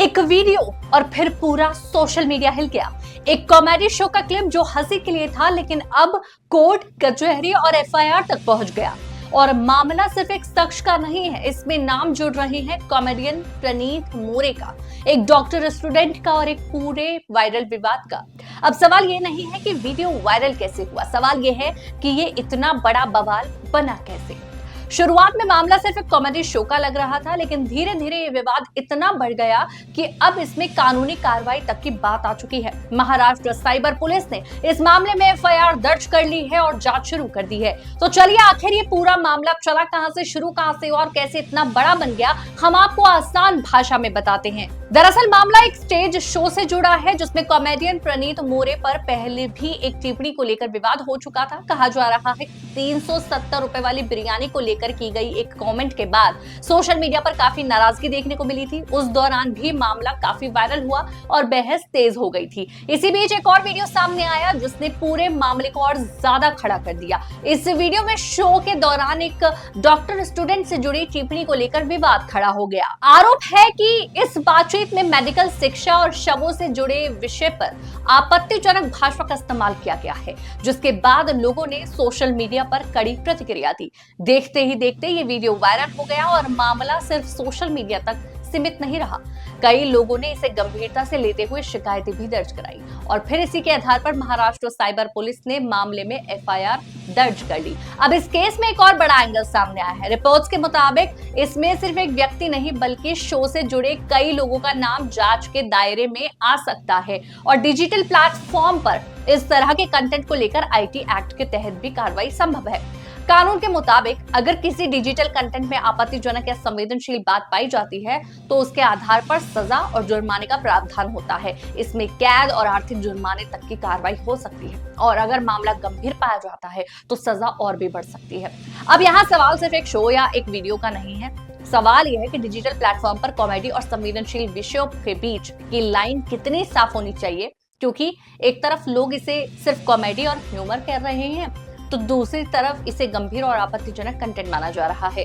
एक वीडियो और फिर पूरा सोशल मीडिया हिल गया। एक कॉमेडी शो का क्लिप जो हंसी के लिए था, लेकिन अब कोर्ट, कचहरी और एफआईआर तक पहुंच गया। और मामला सिर्फ एक शख्स का नहीं है, इसमें नाम जुड़ रहे हैं कॉमेडियन प्रणीत मोरे का, एक डॉक्टर स्टूडेंट का और एक पूरे वायरल विवाद का। अब सवाल ये नहीं है कि वीडियो वायरल कैसे हुआ, सवाल ये है कि ये इतना बड़ा बवाल बना कैसे। शुरुआत में मामला सिर्फ एक कॉमेडी शो का लग रहा था, लेकिन धीरे धीरे ये विवाद इतना बढ़ गया कि अब इसमें कानूनी कार्रवाई तक की बात आ चुकी है। महाराष्ट्र साइबर पुलिस ने इस मामले में एफआईआर दर्ज कर ली है और जांच शुरू कर दी है। तो चलिए, आखिर ये पूरा मामला चला कहां से, शुरू कहां से और कैसे इतना बड़ा बन गया, हम आपको आसान भाषा में बताते हैं। दरअसल मामला एक स्टेज शो से जुड़ा है, जिसमें कॉमेडियन प्रणीत मोरे पर पहले भी एक टिप्पणी को लेकर विवाद हो चुका था। कहा जा रहा है 370 रुपए वाली बिरयानी को लेकर की गई एक कमेंट के बाद सोशल मीडिया पर काफी नाराजगी देखने को मिली थी। उस दौरान भी मामला काफी वायरल हुआ और बहस तेज हो गई थी। इसी बीच एक और वीडियो सामने आया जिसने पूरे मामले को और ज्यादा खड़ा कर दिया। इस वीडियो में शो के दौरान एक डॉक्टर स्टूडेंट से जुड़ी टिप्पणी को लेकर विवाद खड़ा हो गया। आरोप है कि इस बातचीत में मेडिकल शिक्षा और शवों से जुड़े विषय पर आपत्तिजनक भाषा का इस्तेमाल किया गया है, जिसके बाद लोगों ने सोशल मीडिया पर कड़ी प्रतिक्रिया दी। देखते ही देखते ये वीडियो वायरल हो गया और मामला सिर्फ सोशल मीडिया तक सीमित नहीं रहा। कई लोगों ने इसे गंभीरता से लेते हुए शिकायतें भी दर्ज कराई और फिर इसी के आधार पर महाराष्ट्र साइबर पुलिस ने मामले में एफआईआर दर्ज कर ली। अब इस केस में एक और बड़ा एंगल सामने आया है। रिपोर्ट्स के मुताबिक इसमें सिर्फ एक व्यक्ति नहीं, बल्कि शो से जुड़े कई लोगों का नाम जांच के दायरे में आ सकता है और डिजिटल प्लेटफॉर्म पर इस तरह के कंटेंट को लेकर आईटी एक्ट के तहत भी कार्रवाई संभव है। कानून के मुताबिक अगर किसी डिजिटल कंटेंट में आपत्तिजनक या संवेदनशील बात पाई जाती है तो उसके आधार पर सजा और जुर्माने का प्रावधान होता है। इसमें कैद और आर्थिक जुर्माने तक की कार्रवाई हो सकती है और अगर मामला गंभीर पाया जाता है तो सजा और भी बढ़ सकती है। अब यहाँ सवाल सिर्फ एक शो या एक वीडियो का नहीं है। सवाल यह है कि डिजिटल प्लेटफॉर्म पर कॉमेडी और संवेदनशील विषयों के बीच की लाइन कितनी साफ होनी चाहिए, क्योंकि एक तरफ लोग इसे सिर्फ कॉमेडी और ह्यूमर कह रहे हैं तो दूसरी तरफ इसे गंभीर और आपत्तिजनक कंटेंट माना जा रहा है।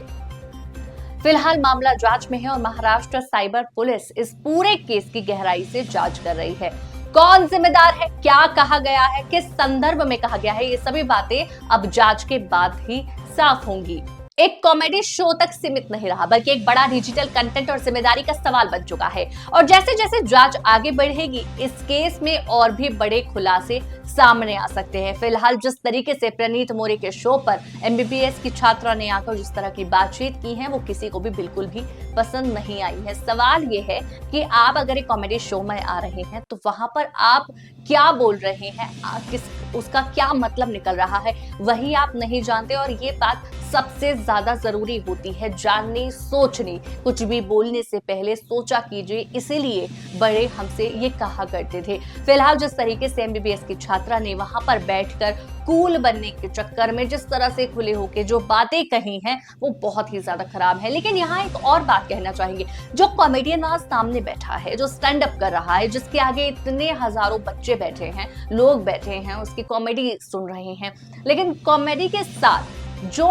फिलहाल मामला जांच में है और महाराष्ट्र साइबर पुलिस इस पूरे केस की गहराई से जांच कर रही है। कौन जिम्मेदार है, क्या कहा गया है, किस संदर्भ में कहा गया है, ये सभी बातें अब जांच के बाद ही साफ होंगी। एक कॉमेडी शो तक सीमित नहीं रहा, बल्कि एक बड़ा डिजिटल कंटेंट और जिम्मेदारी का सवाल बन चुका है। और जैसे जैसे जांच आगे बढ़ेगी, इस केस में और भी बड़े खुलासे सामने आ सकते हैं। फिलहाल जिस तरीके से प्रणीत मोरे के शो पर एमबीबीएस की छात्रा ने आकर जिस तरह की बातचीत की है, वो किसी को भी बिल्कुल भी पसंद नहीं आई है। सवाल ये है कि आप अगर एक कॉमेडी शो में आ रहे हैं तो वहां पर आप क्या बोल रहे हैं, उसका क्या मतलब निकल रहा है, वही आप नहीं जानते। और ये बात सबसे ज्यादा जरूरी होती है, जाननी सोचनी। कुछ भी बोलने से पहले सोचा कीजिए, इसीलिए बड़े हमसे ये कहा करते थे। फिलहाल जिस तरीके से एमबीबीएस की छात्रा ने वहां पर बैठकर कूल बनने के चक्कर में जिस तरह से खुले होके जो बातें कही हैं, वो बहुत ही ज्यादा खराब है। लेकिन यहाँ एक और बात कहना चाहेंगे, जो कॉमेडियन आज सामने बैठा है, जो स्टैंड अप कर रहा है, जिसके आगे इतने हजारों बच्चे बैठे हैं, लोग बैठे हैं, उसकी कॉमेडी सुन रहे हैं, लेकिन कॉमेडी के साथ जो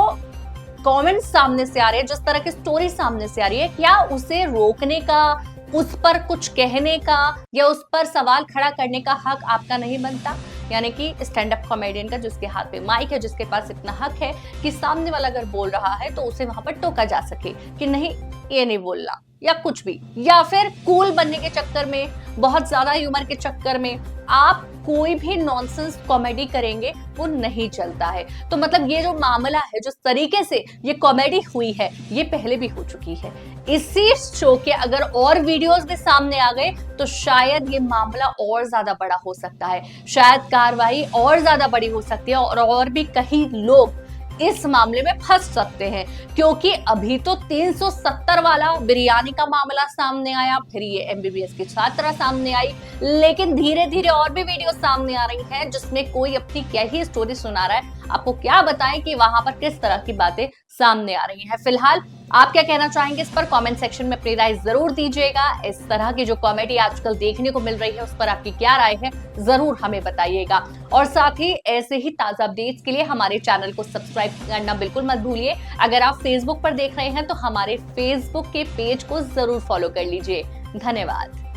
कमेंट्स सामने से आ रहे हैं, जिस तरह की स्टोरी सामने से आ रही है, क्या उसे रोकने का, उस पर कुछ कहने का या उस पर सवाल खड़ा करने का हक आपका नहीं बनता? यानी कि स्टैंड अप कॉमेडियन का, जिसके हाथ पे माइक है, जिसके पास इतना हक है कि सामने वाला अगर बोल रहा है तो उसे वहां पर टोका जा सके कि नहीं, ये नहीं बोलना, या कुछ भी। या फिर कूल बनने के चक्कर में, बहुत ज्यादा ह्यूमर के चक्कर में आप कोई भी नॉनसेंस कॉमेडी करेंगे, वो नहीं चलता है। तो मतलब ये जो मामला है, जिस तरीके से ये कॉमेडी हुई है, ये पहले भी हो चुकी है। इसी शो के अगर और वीडियोस भी सामने आ गए तो शायद ये मामला और ज्यादा बड़ा हो सकता है, शायद कार्रवाई और ज्यादा बड़ी हो सकती है और भी कई लोग इस मामले में फंस सकते हैं। क्योंकि अभी तो 370 वाला बिरयानी का मामला सामने आया, फिर ये एमबीबीएस की छात्रा सामने आई, लेकिन धीरे धीरे और भी वीडियो सामने आ रही हैं जिसमें कोई अपनी क्या ही स्टोरी सुना रहा है। आपको क्या बताएं कि वहां पर किस तरह की बातें सामने आ रही हैं। फिलहाल आप क्या कहना चाहेंगे इस पर कमेंट सेक्शन में अपनी राय जरूर दीजिएगा। इस तरह की जो कॉमेडी आजकल देखने को मिल रही है, उस पर आपकी क्या राय है, जरूर हमें बताइएगा। और साथ ही ऐसे ही ताजा अपडेट्स के लिए हमारे चैनल को सब्सक्राइब करना बिल्कुल मत भूलिए। अगर आप फेसबुक पर देख रहे हैं तो हमारे फेसबुक के पेज को जरूर फॉलो कर लीजिए। धन्यवाद।